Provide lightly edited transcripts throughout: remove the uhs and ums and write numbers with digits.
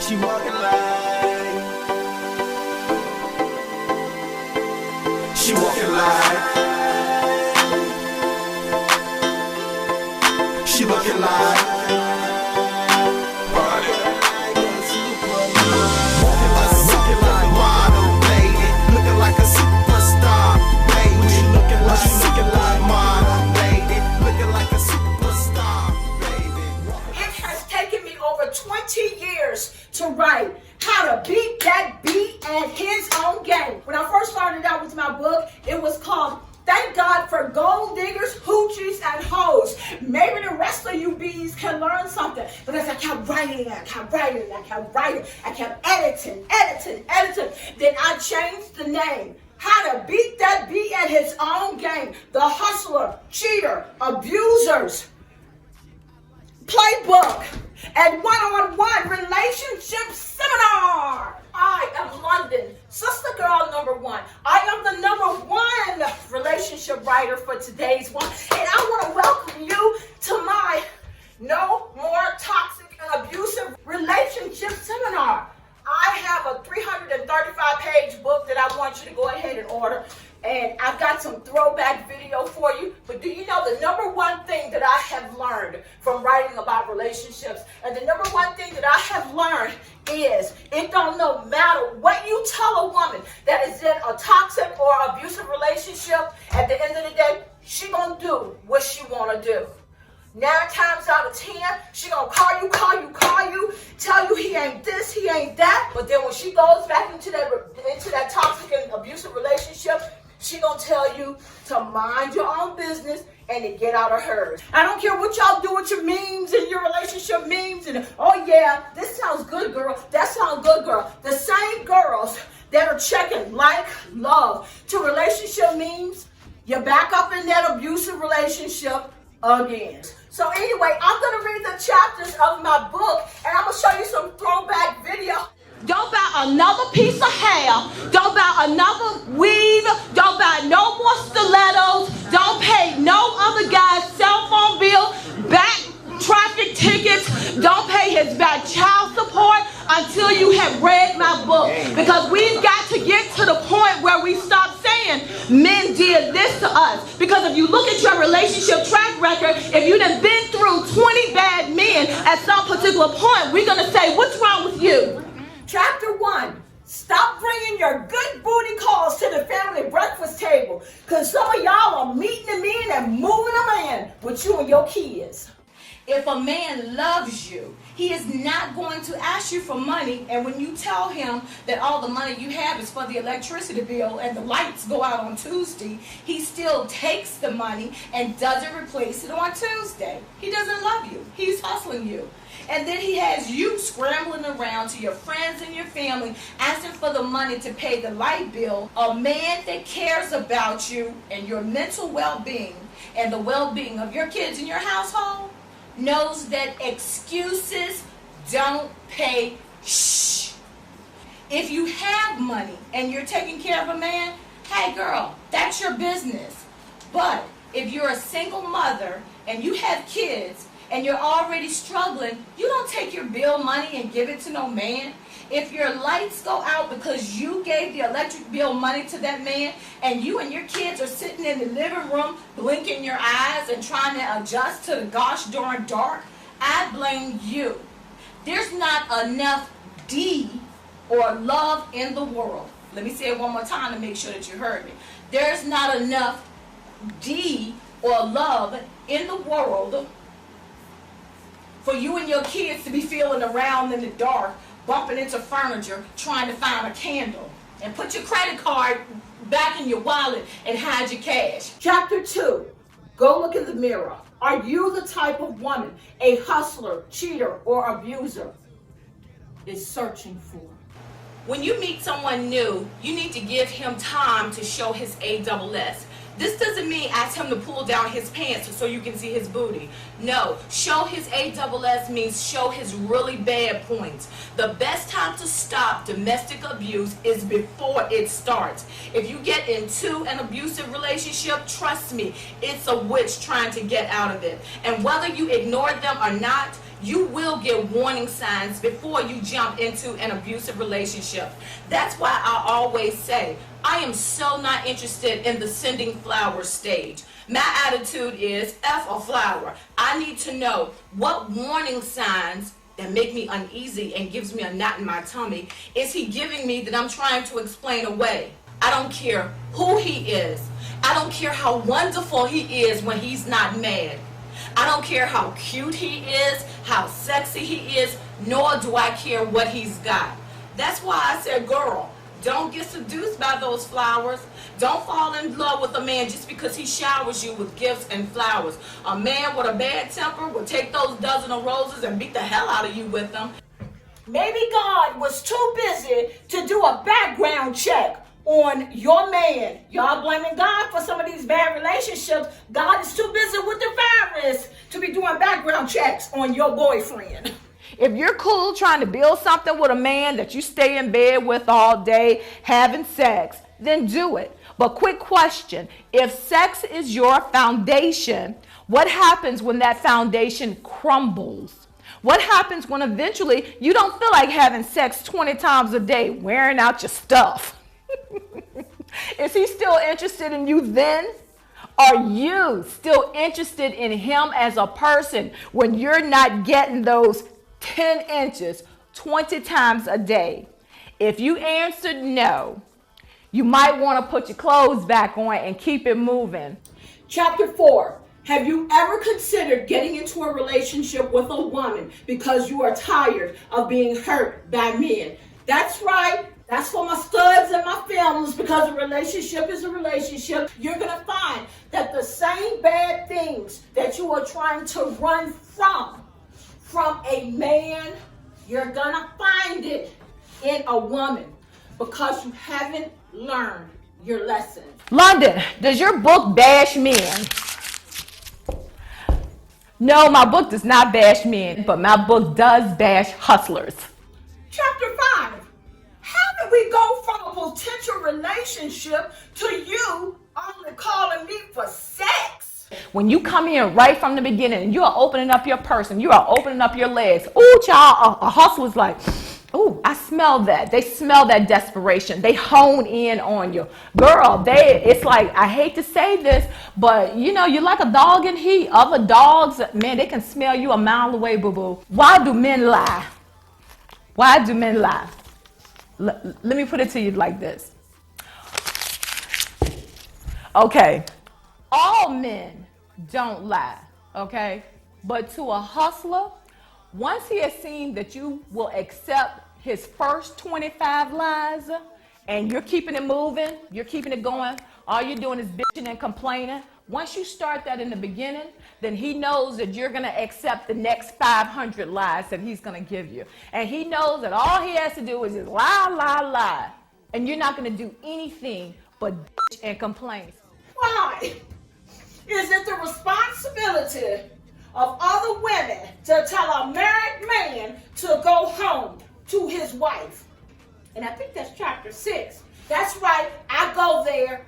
She walking like, she walking like, she looking like, walking like model lady, looking like a superstar, baby. She looking like model lady, looking like a superstar, baby. It has taken me over 20 years to write How to Beat That Beat at His Own Game. When I first started out with my book, it was called Thank God for Gold Diggers, Hoochies, and Hoes. Maybe the rest of you bees can learn something. Because I kept writing, I kept editing. Then I changed the name. How to Beat That Beat at His Own Game. The Hustler, Cheater, Abusers Playbook and one-on-one relationship seminar. I am London, sister girl number one. I am the number one relationship writer for today's one. And I want to welcome you to my No More Toxic and Abusive Relationship Seminar. I have a 335-page book that I want you to go ahead and order. And I've got some throwback video for you. But do you know the number one thing that I have learned from writing about relationships, and the number one thing that I have learned is it don't no matter what you tell a woman that is in a toxic or abusive relationship, at the end of the day, she gonna do what she wanna do. 9 times out of 10, she gonna call you, tell you he ain't this, he ain't that. But then when she goes back into that toxic and abusive relationship, she gonna tell you to mind your own business and to get out of hers. I don't care what y'all do with your memes and your relationship memes and, oh yeah, this sounds good, girl, that sounds good, girl. The same girls that are checking like, love to relationship memes, you're back up in that abusive relationship again. So anyway, I'm going to read the chapters of my book, and I'm going to show you some throwback video. Don't buy another piece of hair. Don't buy another weave. Don't buy no more stilettos. Don't pay no other guy's cell phone bill, back traffic tickets. Don't pay his back child support until you have read my book. Because we've got to get to the point where we stop saying men did this to us. Because if you look at your relationship track record, if you done been through 20 bad men at some particular point, we're going to say, what's wrong with you? Chapter 1. Stop bringing your good booty calls to the family breakfast table. Because some of y'all are meeting them in and moving them in with you and your kids. If a man loves you, he is not going to ask you for money, and when you tell him that all the money you have is for the electricity bill and the lights go out on Tuesday, he still takes the money and doesn't replace it on Tuesday. He doesn't love you. He's hustling you. And then he has you scrambling around to your friends and your family asking for the money to pay the light bill. A man that cares about you and your mental well-being and the well-being of your kids in your household knows that excuses don't pay shh. If you have money and you're taking care of a man, hey girl, that's your business. But if you're a single mother and you have kids and you're already struggling, you don't take your bill money and give it to no man. If your lights go out because you gave the electric bill money to that man and you and your kids are sitting in the living room blinking your eyes and trying to adjust to the gosh darn dark, I blame you. There's not enough D or love in the world. Let me say it one more time to make sure that you heard me. There's not enough D or love in the world for you and your kids to be feeling around in the dark, bumping into furniture, trying to find a candle. And put your credit card back in your wallet and hide your cash. Chapter 2. Go look in the mirror. Are you the type of woman a hustler, cheater, or abuser is searching for? When you meet someone new, you need to give him time to show his ASS. This doesn't mean ask him to pull down his pants so you can see his booty. No, show his ASS means show his really bad points. The best time to stop domestic abuse is before it starts. If you get into an abusive relationship, trust me, it's a witch trying to get out of it. And whether you ignore them or not, You will get warning signs before you jump into an abusive relationship. That's why I always say, I am so not interested in the sending flowers stage. My attitude is, F a flower. I need to know what warning signs that make me uneasy and gives me a knot in my tummy is he giving me that I'm trying to explain away. I don't care who he is. I don't care how wonderful he is when he's not mad. I don't care how cute he is, how sexy he is, nor do I care what he's got. That's why I said, girl, don't get seduced by those flowers. Don't fall in love with a man just because he showers you with gifts and flowers. A man with a bad temper will take those dozen of roses and beat the hell out of you with them. Maybe God was too busy to do a background check on your man. Y'all blaming God for some of these bad relationships. God is too busy with the virus to be doing background checks on your boyfriend. If you're cool trying to build something with a man that you stay in bed with all day, having sex, then do it. But quick question, if sex is your foundation, what happens when that foundation crumbles? What happens when eventually you don't feel like having sex 20 times a day, wearing out your stuff? Is he still interested in you then? Are you still interested in him as a person when you're not getting those 10 inches 20 times a day? If you answered no, you might want to put your clothes back on and keep it moving. Chapter 4. Have you ever considered getting into a relationship with a woman because you are tired of being hurt by men? That's right. That's for my studs and my families, because a relationship is a relationship. You're going to find that the same bad things that you are trying to run from a man, you're going to find it in a woman because you haven't learned your lesson. London, does your book bash men? No, my book does not bash men, but my book does bash hustlers. Chapter 5. How did we go from a potential relationship to you only calling me for sex? When you come in right from the beginning and you are opening up your purse and you are opening up your legs, ooh, child, a hustler's like, ooh, I smell that. They smell that desperation. They hone in on you. Girl, it's like, I hate to say this, but you know, you're like a dog in heat. Other dogs, man, they can smell you a mile away, boo-boo. Why do men lie? Why do men lie? Let me put it to you like this. Okay, all men don't lie, okay? But to a hustler, once he has seen that you will accept his first 25 lies and you're keeping it moving, you're keeping it going, all you're doing is bitching and complaining. Once you start that in the beginning, then he knows that you're going to accept the next 500 lies that he's going to give you. And he knows that all he has to do is just lie, lie, lie. And you're not going to do anything but bitch and complain. Why? Is it the responsibility of other women to tell a married man to go home to his wife? And I think that's chapter 6. That's right. I go there.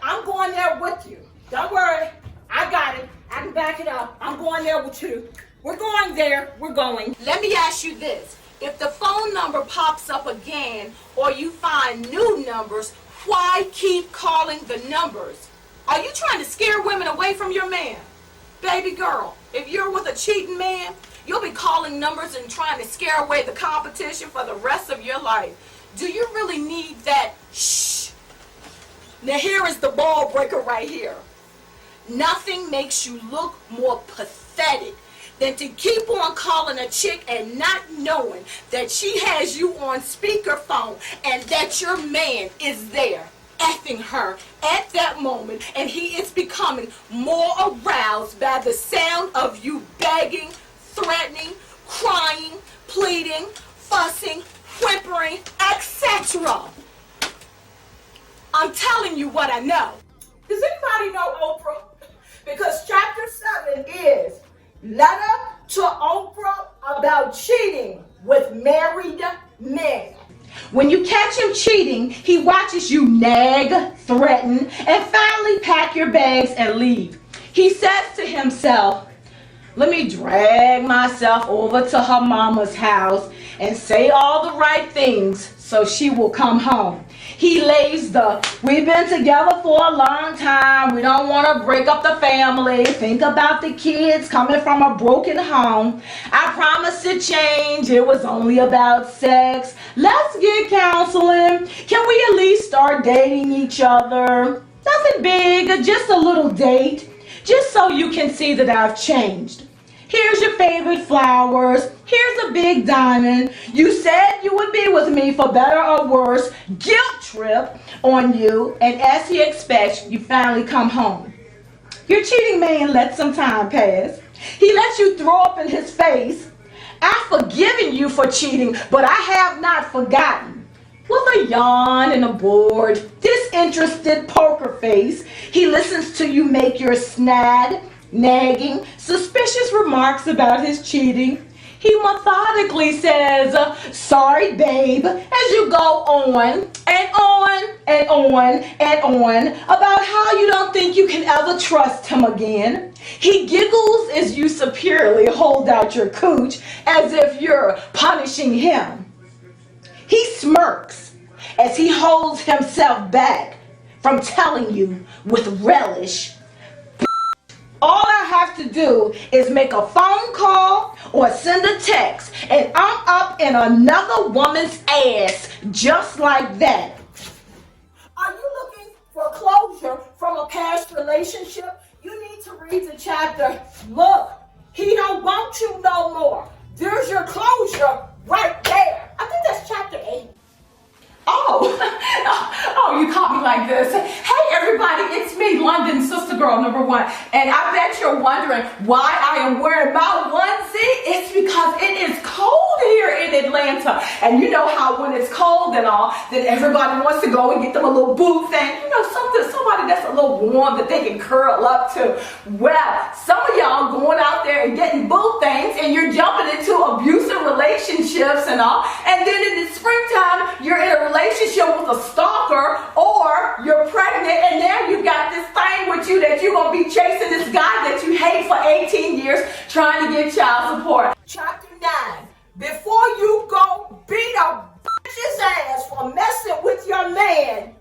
I'm going there with you. Don't worry. I got it. I can back it up. I'm going there with you. We're going there. We're going. Let me ask you this. If the phone number pops up again or you find new numbers, why keep calling the numbers? Are you trying to scare women away from your man? Baby girl, if you're with a cheating man, you'll be calling numbers and trying to scare away the competition for the rest of your life. Do you really need that? Shh. Now here is the ball breaker right here. Nothing makes you look more pathetic than to keep on calling a chick and not knowing that she has you on speakerphone and that your man is there effing her at that moment, and he is becoming more aroused by the sound of you begging, threatening, crying, pleading, fussing, whimpering, etc. I'm telling you what I know. Does anybody know Oprah? Because chapter 7 is letter to Oprah about cheating with married men. When you catch him cheating, he watches you nag, threaten, and finally pack your bags and leave. He says to himself, Let me drag myself over to her mama's house and say all the right things so she will come home. He lays we've been together for a long time. We don't want to break up the family. Think about the kids coming from a broken home. I promised to change. It was only about sex. Let's get counseling. Can we at least start dating each other? Nothing big, just a little date. Just so you can see that I've changed. Here's your favorite flowers. Here's a big diamond. You said you would be with me for better or worse. Guilt trip on you. And as he expects, you finally come home. Your cheating man let some time pass. He lets you throw up in his face. I've forgiven you for cheating, but I have not forgotten. With a yawn and a bored, disinterested poker face, he listens to you make your snide, nagging, suspicious remarks about his cheating. He methodically says, sorry, babe, as you go on and on and on and on about how you don't think you can ever trust him again. He giggles as you superiorly hold out your cooch as if you're punishing him. He smirks as he holds himself back from telling you with relish, all I have to do is make a phone call or send a text and I'm up in another woman's ass just like that. Are you looking for closure from a past relationship? You need to read the chapter. Look, he don't want you no more. There's your closure right there. I think that's chapter 8. Oh, you caught me like this. Hey everybody, it's me, London Sister Girl #1. And I bet you're wondering why I am wearing my onesie. It's because it is cold here in Atlanta. And you know how when it's cold and all, then everybody wants to go and get them a little boo thing. You know, somebody that's a little warm that they can curl up to. Well, some of y'all going out there and getting boo things and you're jumping into abusive relationships and all. And then in the springtime, you're in a relationship with a stalker, or you're pregnant and now you got this thing with you that you're going to be chasing this guy that you hate for 18 years trying to get child support. Chapter 9. Before you go beat a bitch's ass for messing with your man.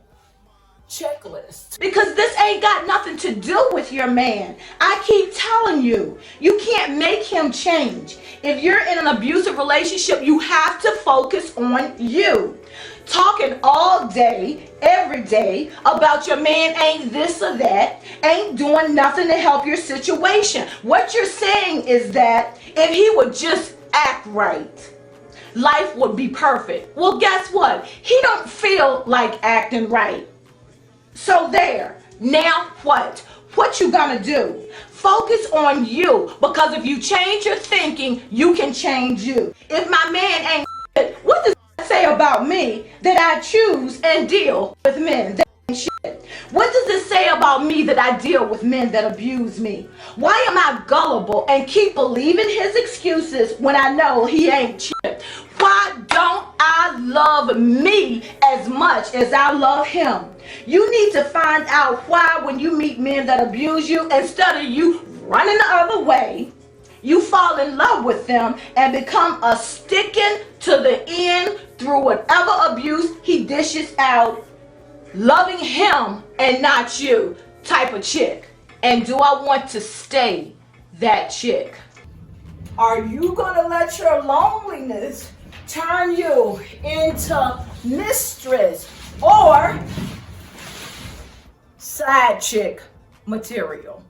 Checklist. Because this ain't got nothing to do with your man. I keep telling you, you can't make him change. If you're in an abusive relationship, you have to focus on you. Talking all day, every day about your man ain't this or that, ain't doing nothing to help your situation. What you're saying is that if he would just act right, life would be perfect. Well, guess what? He don't feel like acting right. So there. Now what? What you gonna do? Focus on you, because if you change your thinking, you can change you. If my man ain't, what does that say about me that I choose and deal with men that ain't shit? What does it say about me that I deal with men that abuse me? Why am I gullible and keep believing his excuses when I know he ain't shit? Why don't I love me as much as I love him? You need to find out why when you meet men that abuse you, instead of you running the other way, you fall in love with them and become a sticking to the end through whatever abuse he dishes out, loving him and not you type of chick. And do I want to stay that chick? Are you gonna let your loneliness turn you into mistress or side chick material?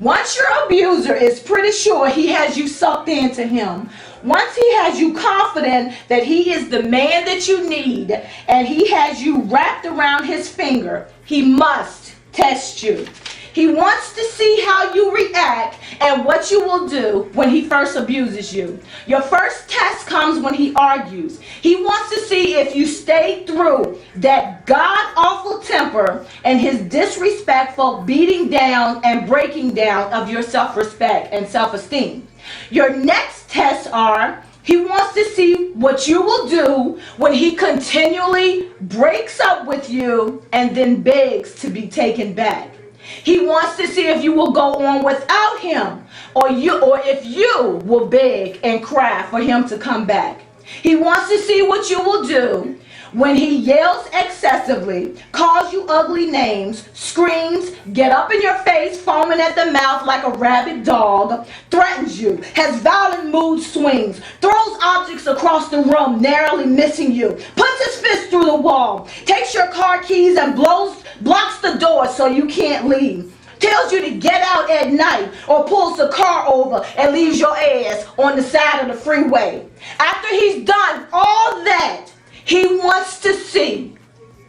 Once your abuser is pretty sure he has you sucked into him, once he has you confident that he is the man that you need and he has you wrapped around his finger, he must test you. He wants to see how you react and what you will do when he first abuses you. Your first test comes when he argues. He wants to see if you stay through that god-awful temper and his disrespectful beating down and breaking down of your self-respect and self-esteem. Your next tests are, he wants to see what you will do when he continually breaks up with you and then begs to be taken back. He wants to see if you will go on without him, or if you will beg and cry for him to come back. He wants to see what you will do when he yells excessively, calls you ugly names, screams, get up in your face, foaming at the mouth like a rabid dog, threatens you, has violent mood swings, throws objects across the room, narrowly missing you, puts his fist through the wall, takes your car keys and blocks the door so you can't leave, tells you to get out at night, or pulls the car over and leaves your ass on the side of the freeway. After he's done all that, he wants to see,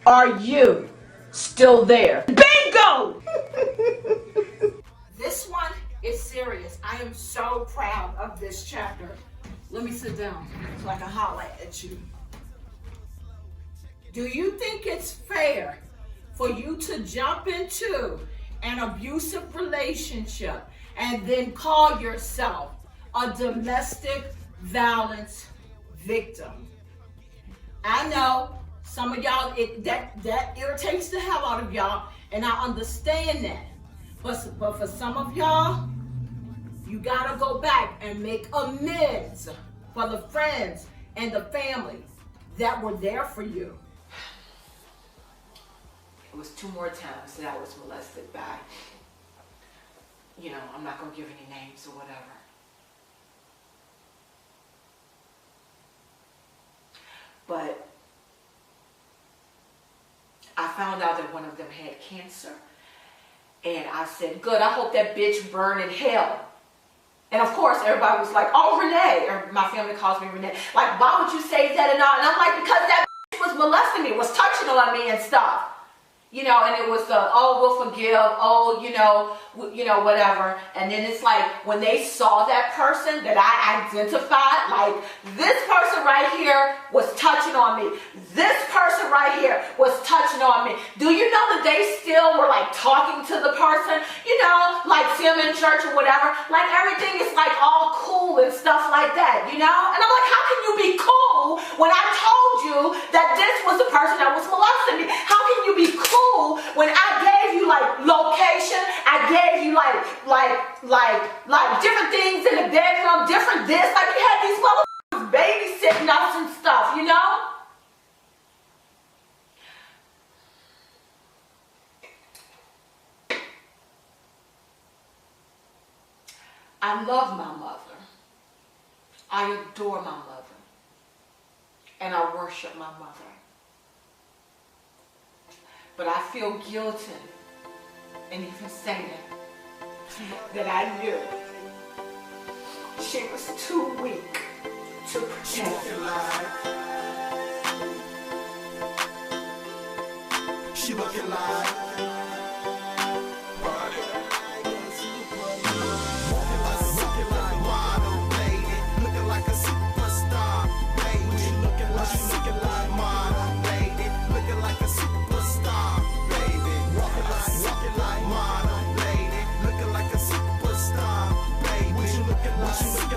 are you still there? Bingo! This one is serious. I am so proud of this chapter. Let me sit down so I can holler at you. Do you think it's fair for you to jump into an abusive relationship and then call yourself a domestic violence victim? I know some of y'all, that irritates the hell out of y'all, and I understand that. But for some of y'all, you gotta go back and make amends for the friends and the family that were there for you. It was 2 more times that I was molested by, I'm not gonna give any names or whatever. But I found out that one of them had cancer. And I said, good, I hope that bitch burn in hell. And of course, everybody was like, oh, Renee. Or my family calls me Renee. Like, why would you say that and all? And I'm like, because that bitch was molesting me, was touching on me and stuff. And it was we'll forgive, whatever. And then it's like, when they saw that person that I identified, like, this person right here was touching on me. This person right here was touching on me. Do you know that they still were, like, talking to the person? Like, see them in church or whatever. Like, everything is, like, all cool and stuff like that, And I'm like, how can you be cool when I told you that this was the person that was molesting me? How can you be cool when I gave you, like, location? I gave you, like different things in the bedroom, different this. Like, you had these motherfuckers babysitting us and stuff, I love my mother. I adore my mother. And I worship my mother. But I feel guilty in even saying that I knew she was too weak to protect me. She looking like model lady, looking like a superstar, baby. She looking like model lady, looking like a superstar, baby. Looking like model lady, looking like a superstar, baby. She looking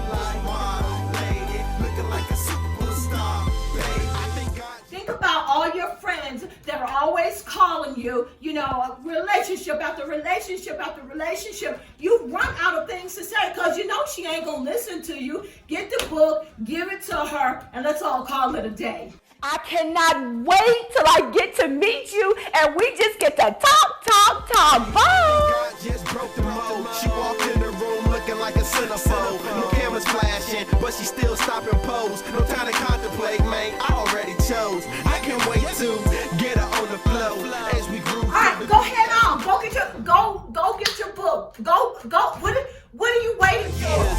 like model lady, looking like a superstar, baby. Think about all your friends that are always calling you, relationship after relationship after relationship. You run out of things to say because she ain't gonna listen to you. Get the book, give it to her, and let's all call it a day. I cannot wait till I get to meet you and we just get to talk. Bye. God just broke the mold. She walked in the room looking like a centerfold. No cameras flashing, but she still stopping pose. No time to contemplate, man. I already chose. I can't wait to get her on the flow as we groove. All right, go head on. Go get your book. Go. What are you waiting for?